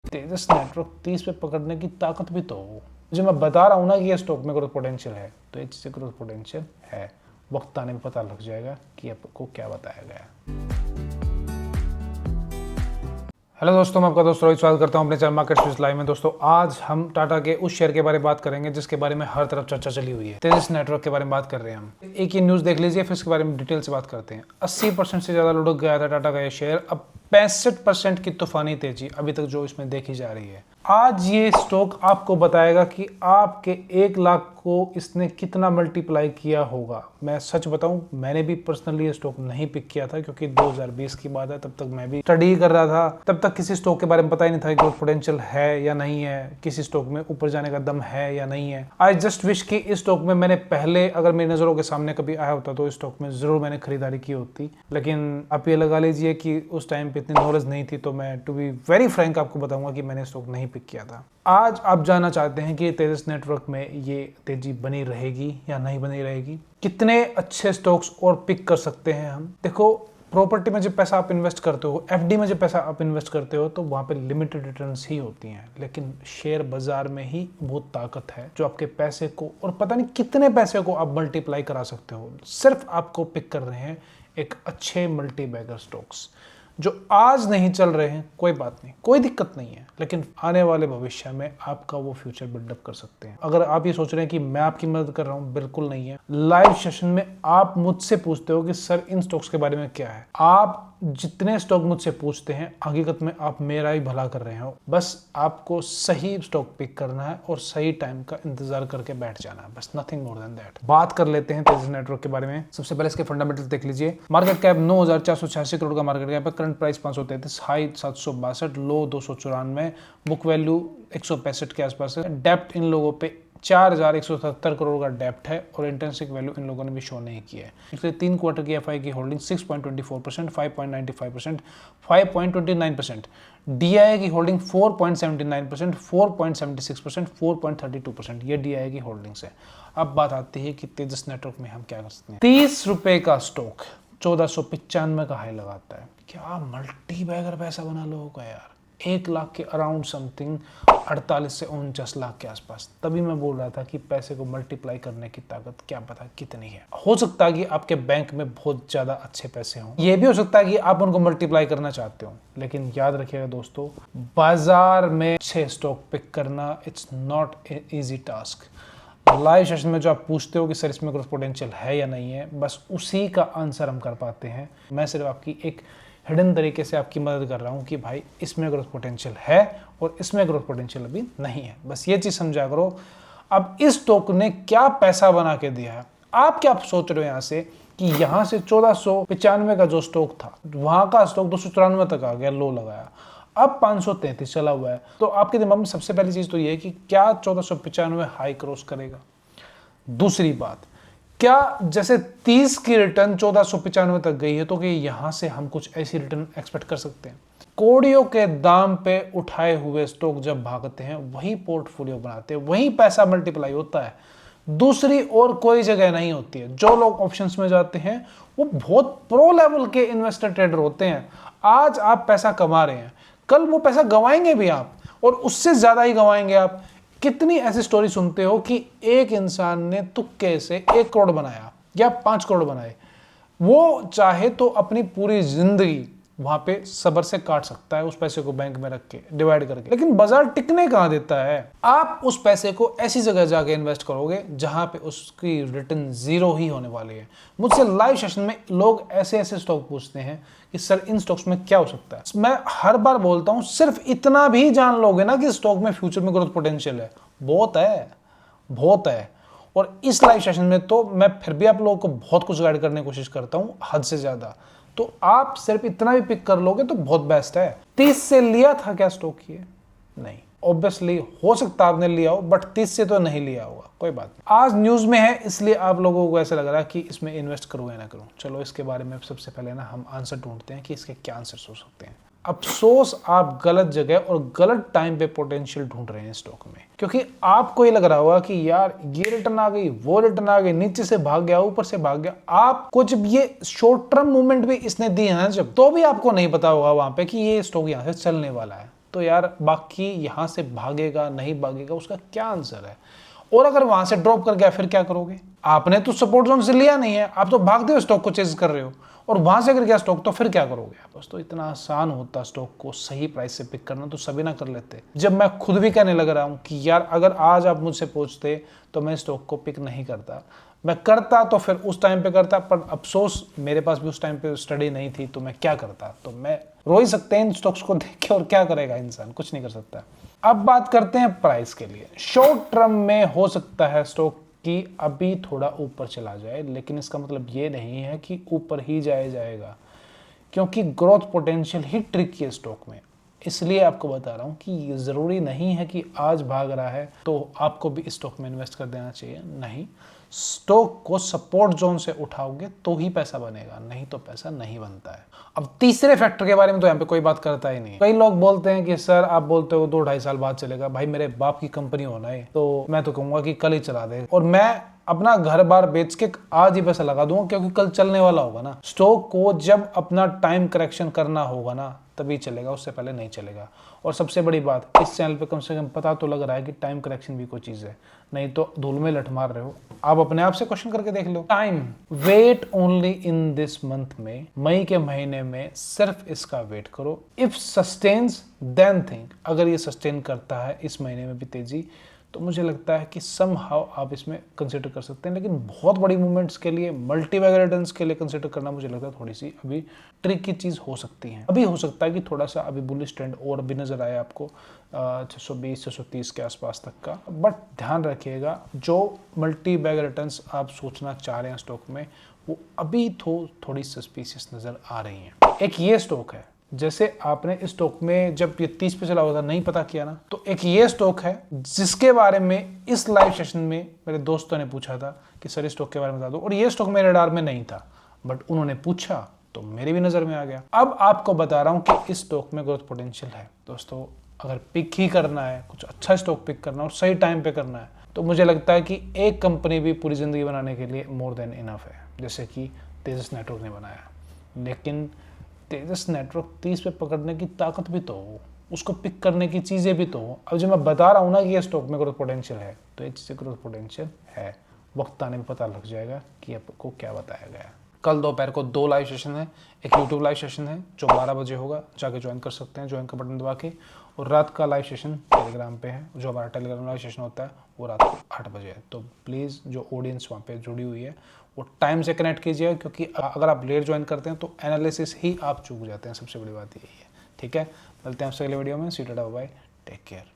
तेजस network 30 पे पकड़ने की ताकत भी तो हो। जो मैं बता रहा हूँ ना कि ये स्टॉक में ग्रोथ पोटेंशियल है, तो ये चीज़ ग्रोथ पोटेंशियल है। वक्त आने में पता लग जाएगा कि आपको क्या बताया गया है। हेलो दोस्तों, मैं आपका दोस्त रोहित स्वागत करता हूं अपने चैनल मार्केट स्विच लाइव में। दोस्तों, आज हम टाटा के उस शेयर के बारे में बात करेंगे जिसके बारे में हर तरफ चर्चा चली हुई है। तेजस नेटवर्क के बारे में बात कर रहे हैं हम। एक ये न्यूज़ देख लीजिए, फिर इसके बारे में डिटेल से बात करते हैं। 80% से ज़्यादा लुढ़क गया था टाटा का ये शेयर। अब 65% की तूफानी तेजी अभी तक जो इसमें देखी जा रही है। आज ये स्टॉक आपको बताएगा कि आपके 1 लाख को इसने कितना मल्टीप्लाई किया होगा। मैं सच बताऊं, मैंने भी पर्सनली ये स्टॉक नहीं पिक किया था क्योंकि 2020 की बात है। तब तक मैं भी स्टडी कर रहा था। तब तक किसी स्टॉक के बारे में पता ही नहीं था कि ग्रोथ पोटेंशियल है या नहीं है, किसी स्टॉक में ऊपर जाने का दम है या नहीं है। आई जस्ट विश कि इस स्टॉक में मैंने पहले, अगर मेरी नजरों के सामने कभी आया होता तो इस स्टॉक में जरूर मैंने खरीदारी की होती। लेकिन आप ये लगा लीजिए कि उस टाइम पे इतनी नॉलेज नहीं थी, तो मैं टू बी वेरी फ्रैंक आपको बताऊंगा कि मैंने स्टॉक नहीं पिक किया था। आज आप जानना चाहते हैं कि तेजस नेटवर्क में ये तेजी बनी रहेगी या नहीं बनी रहेगी, कितने अच्छे स्टॉक्स और पिक कर सकते हैं हम। देखो, प्रॉपर्टी में जब पैसा आप इन्वेस्ट करते हो, एफडी में जब पैसा आप इन्वेस्ट करते हो, तो वहां पे लिमिटेड रिटर्न्स ही होती हैं। लेकिन शेयर बाजार में ही बहुत ताकत है जो आपके पैसे को, और पता नहीं कितने पैसे को आप मल्टीप्लाई करा सकते हो। सिर्फ आपको पिक कर रहे हैं एक अच्छे मल्टी बैगर स्टॉक्स जो आज नहीं चल रहे हैं। कोई बात नहीं, कोई दिक्कत नहीं है, लेकिन आने वाले भविष्य में आपका वो फ्यूचर बिल्डअप कर सकते हैं। अगर आप ये सोच रहे हैं कि मैं आपकी मदद कर रहा हूं, बिल्कुल नहीं है। लाइव सेशन में आप मुझसे पूछते हो कि सर इन स्टॉक्स के बारे में क्या है। आप जितने स्टॉक मुझसे पूछते हैं, हकीकत में आप मेरा ही भला कर रहे हो। बस आपको सही स्टॉक पिक करना है और सही टाइम का इंतजार करके बैठ जाना है, बस नथिंग मोर देन दैट। बात कर लेते हैं तेजस नेटवर्क के बारे में। सबसे पहले इसके फंडामेंटल देख लीजिए। मार्केट कैप 9,486 करोड़ का मार्केट कैप है। करंट प्राइस 533, हाई 762, लो 294, बुक वैल्यू 165 के आसपास है। डेप्ट इन लोगों पे 4,177 करोड़ का डेप्ट है और इंट्रिंसिक वैल्यू इन लोगों ने भी शो नहीं किया है। पिछले 3 क्वार्टर की एफआई की होल्डिंग 6.24%, 5.95%, 5.29%। डीआईए की होल्डिंग 4.79%, 4.76%, 4.32%। ये डीआईए की होल्डिंग्स है। अब बात आती है कि तेजस नेटवर्क में हम क्या कर सकते हैं। 30 रुपए का स्टॉक 1495 का हाई लगाता है। क्या मल्टी बैगर पैसा बना लोगों का यार। 1 लाख के अराउंड समथिंग, 48 से 49 लाख के आसपास। तभी मैं बोल रहा था कि पैसे को मल्टीप्लाई करने की ताकत क्या पता कितनी है। हो सकता है कि आपके बैंक में बहुत ज्यादा अच्छे पैसे हों, यह भी हो सकता है कि आप उनको मल्टीप्लाई करना चाहते हो। लेकिन याद रखिएगा दोस्तों, बाजार में अच्छे स्टॉक पिक करना it's not a easy task. Live session में जो आप पूछते हो कि सर इसमें ग्रोथ पोटेंशियल है या नहीं है, बस उसी का आंसर हम कर पाते हैं। मैं सिर्फ आपकी एक हिडन तरीके से आपकी मदद कर रहा हूं कि भाई इसमें ग्रोथ पोटेंशियल है और इसमें ग्रोथ पोटेंशियल अभी नहीं है। बस ये चीज समझा करो। अब इस स्टॉक ने क्या पैसा बना के दिया है। आप क्या सोच रहे हो यहाँ से कि यहाँ से 1495 का जो स्टॉक था, वहां का स्टॉक 294 तक आ गया, लो लगाया, अब 533 चला हुआ है। तो आपके दिमाग में सबसे पहली चीज तो ये है कि क्या 1495 हाई क्रॉस करेगा। दूसरी बात, क्या जैसे 30 की रिटर्न 1495 तक गई है, तो कि यहां से हम कुछ ऐसी रिटर्न एक्सपेक्ट कर सकते हैं। कोड़ियों के दाम पे उठाए हुए स्टॉक जब भागते हैं, वही पोर्टफोलियो बनाते हैं, वही पैसा मल्टीप्लाई होता है। दूसरी और कोई जगह नहीं होती है। जो लोग ऑप्शंस में जाते हैं वो बहुत प्रो लेवल के इन्वेस्टर ट्रेडर होते हैं। आज आप पैसा कमा रहे हैं, कल वो पैसा गंवाएंगे भी आप, और उससे ज्यादा ही गंवाएंगे आप। कितनी ऐसी स्टोरी सुनते हो कि एक इंसान ने तुक्के से 1 करोड़ बनाया या 5 करोड़ बनाए। वो चाहे तो अपनी पूरी जिंदगी वहां पे सब्र से काट सकता है, उस पैसे को बैंक में रख के डिवाइड करके। लेकिन बाजार टिकने कहां देता है। आप उस पैसे को ऐसी जगह जाके इन्वेस्ट करोगे जहां पे उसकी रिटर्न 0 ही होने वाली है। मुझसे लाइव सेशन में लोग ऐसे ऐसे स्टॉक पूछते हैं कि सर इन स्टॉक्स में क्या हो सकता है। मैं हर बार बोलता हूं, सिर्फ इतना भी जान लोगे ना कि स्टॉक में फ्यूचर में ग्रोथ पोटेंशियल है, बहुत है, बहुत है। और इस लाइव सेशन में तो मैं फिर भी आप लोगों को बहुत कुछ गाइड करने की कोशिश करता हूं, हद से ज्यादा। तो आप सिर्फ इतना भी पिक कर लोगे तो बहुत बेस्ट है। 30 से लिया था क्या स्टॉक ये? नहीं, ऑब्वियसली हो सकता आपने लिया हो, बट 30 से तो नहीं लिया होगा। कोई बात नहीं, आज न्यूज में है इसलिए आप लोगों को ऐसा लग रहा है कि इसमें इन्वेस्ट करूं या ना करूं। चलो इसके बारे में सबसे पहले ना हम आंसर ढूंढते हैं कि इसके क्या आंसर हो सकते हैं। अफसोस, आप गलत जगह और गलत टाइम पे पोटेंशियल ढूंढ रहे हैं स्टॉक में, क्योंकि आपको ये लग रहा होगा कि यार ये रिटर्न आ गई, वो रिटर्न आ गई, नीचे से भाग गया, ऊपर से भाग गया। आपको जब ये शॉर्ट टर्म मूवमेंट भी इसने दी है ना, जब, तो भी आपको नहीं पता होगा वहां पे कि ये स्टॉक यहां से चलने वाला है। तो यार बाकी यहाँ से भागेगा नहीं भागेगा उसका क्या आंसर है। और अगर वहां से ड्रॉप कर गया फिर क्या करोगे? आपने तो सपोर्ट जोन से लिया नहीं है, आप तो भागते हुए स्टॉक को चेज कर रहे हो, और वहां से अगर गया स्टॉक तो फिर क्या करोगे आप? बस तो इतना आसान होता स्टॉक को सही प्राइस से पिक करना तो सभी ना कर लेते। जब मैं खुद भी कहने लग रहा हूं कि यार अगर आज आप मुझसे पूछते तो मैं स्टॉक को पिक नहीं करता, मैं करता तो फिर उस टाइम पे करता, पर अफसोस मेरे पास भी उस टाइम पे स्टडी नहीं थी, तो मैं क्या करता? तो मैं रो ही सकते हैं इन स्टॉक्स को देख के, और क्या करेगा इंसान? कुछ नहीं कर सकता। अब बात करते हैं प्राइस के लिए। शॉर्ट टर्म में हो सकता है स्टॉक कि अभी थोड़ा ऊपर चला जाए, लेकिन इसका मतलब ये नहीं है कि ऊपर ही जाएगा, क्योंकि ग्रोथ पोटेंशियल ही ट्रिकी है स्टॉक में। इसलिए आपको बता रहा हूं कि ये जरूरी नहीं है कि आज भाग रहा है तो आपको भी स्टॉक में इन्वेस्ट कर देना चाहिए। नहीं, स्टॉक को सपोर्ट जोन से उठाओगे तो ही पैसा बनेगा, नहीं तो पैसा नहीं बनता है। अब तीसरे फैक्टर के बारे में तो यहाँ पे कोई बात करता ही नहीं। कई लोग बोलते हैं कि सर आप बोलते हो 2-2.5 साल बाद चलेगा। भाई मेरे बाप की कंपनी होना है तो मैं तो कहूंगा कि कल ही चला दे, और मैं अपना घर बार बेच के आज ही पैसा लगा दूंगा, क्योंकि कल चलने वाला होगा ना। स्टॉक को जब अपना टाइम करेक्शन करना होगा ना तभी चलेगा, उससे पहले नहीं चलेगा। और सबसे बड़ी बात, इस चैनल पे कम से कम पता तो लग रहा है कि टाइम करेक्शन भी कोई चीज है, नहीं तो धूल में लठ मार रहे हो। आप अपने आप से क्वेश्चन करके देख लो। Time wait only in this month में, मई के महीने में सिर्फ इसका वेट करो। इफ सस्टेन्स देन थिंक, अगर ये सस्टेन करता है इस महीने में भी तेजी, तो मुझे लगता है कि समहाउ आप इसमें कंसिडर कर सकते हैं। लेकिन बहुत बड़ी मूवमेंट्स के लिए, मल्टीबैगर रिटर्न्स के लिए कंसिडर करना मुझे लगता है थोड़ी सी अभी ट्रिक की चीज़ हो सकती है। अभी हो सकता है कि थोड़ा सा अभी बुलिश ट्रेंड और भी नजर आए आपको 620-630 के आसपास तक का। बट ध्यान रखिएगा, जो मल्टीबैगर रिटर्न्स आप सोचना चाह रहे हैं स्टॉक में, वो अभी थोड़ी सस्पिशियस नजर आ रही हैं। एक ये स्टॉक है, जैसे आपने इस स्टॉक में जब ये 30 पे चला हुआ था नहीं पता किया ना, तो एक ये स्टॉक है जिसके बारे में इस लाइव सेशन में मेरे दोस्तों ने पूछा था कि सर इस स्टॉक के बारे में बता दो, और ये स्टॉक मेरे रडार में नहीं था, बट उन्होंने पूछा तो मेरी भी नजर में आ गया। अब आपको बता रहा हूं कि इस स्टॉक में ग्रोथ पोटेंशियल है। दोस्तों अगर पिक ही करना है, कुछ अच्छा स्टॉक पिक करना और सही टाइम पे करना है, तो मुझे लगता है कि एक कंपनी भी पूरी जिंदगी बनाने के लिए मोर देन इनफ है, जैसे कि तेजस नेटवर्क ने बनाया। लेकिन तेजस नेटवर्क 30 पे पकड़ने की ताकत भी तो हो, उसको पिक करने की चीज़ें भी तो हो। अब जो मैं बता रहा हूँ ना कि ये स्टॉक में ग्रोथ पोटेंशियल है, तो ये चीज़ें ग्रोथ पोटेंशियल है। वक्त आने में पता लग जाएगा कि आपको क्या बताया गया है। कल दोपहर को 2 लाइव सेशन है। एक यूट्यूब लाइव सेशन है जो 12 बजे होगा, जाके ज्वाइन कर सकते हैं, ज्वाइन का बटन दबा के। और रात का लाइव सेशन टेलीग्राम पे है, जो हमारा टेलीग्राम लाइव सेशन होता है वो रात को 8 बजे है। तो प्लीज़ जो ऑडियंस वहाँ पे जुड़ी हुई है वो टाइम से कनेक्ट कीजिएगा, क्योंकि अगर आप लेट ज्वाइन करते हैं तो एनालिसिस ही आप चूक जाते हैं। सबसे बड़ी बात यही है। ठीक है, मिलते हैं आपसे अगले वीडियो में। सी टाटा बाय, टेक केयर।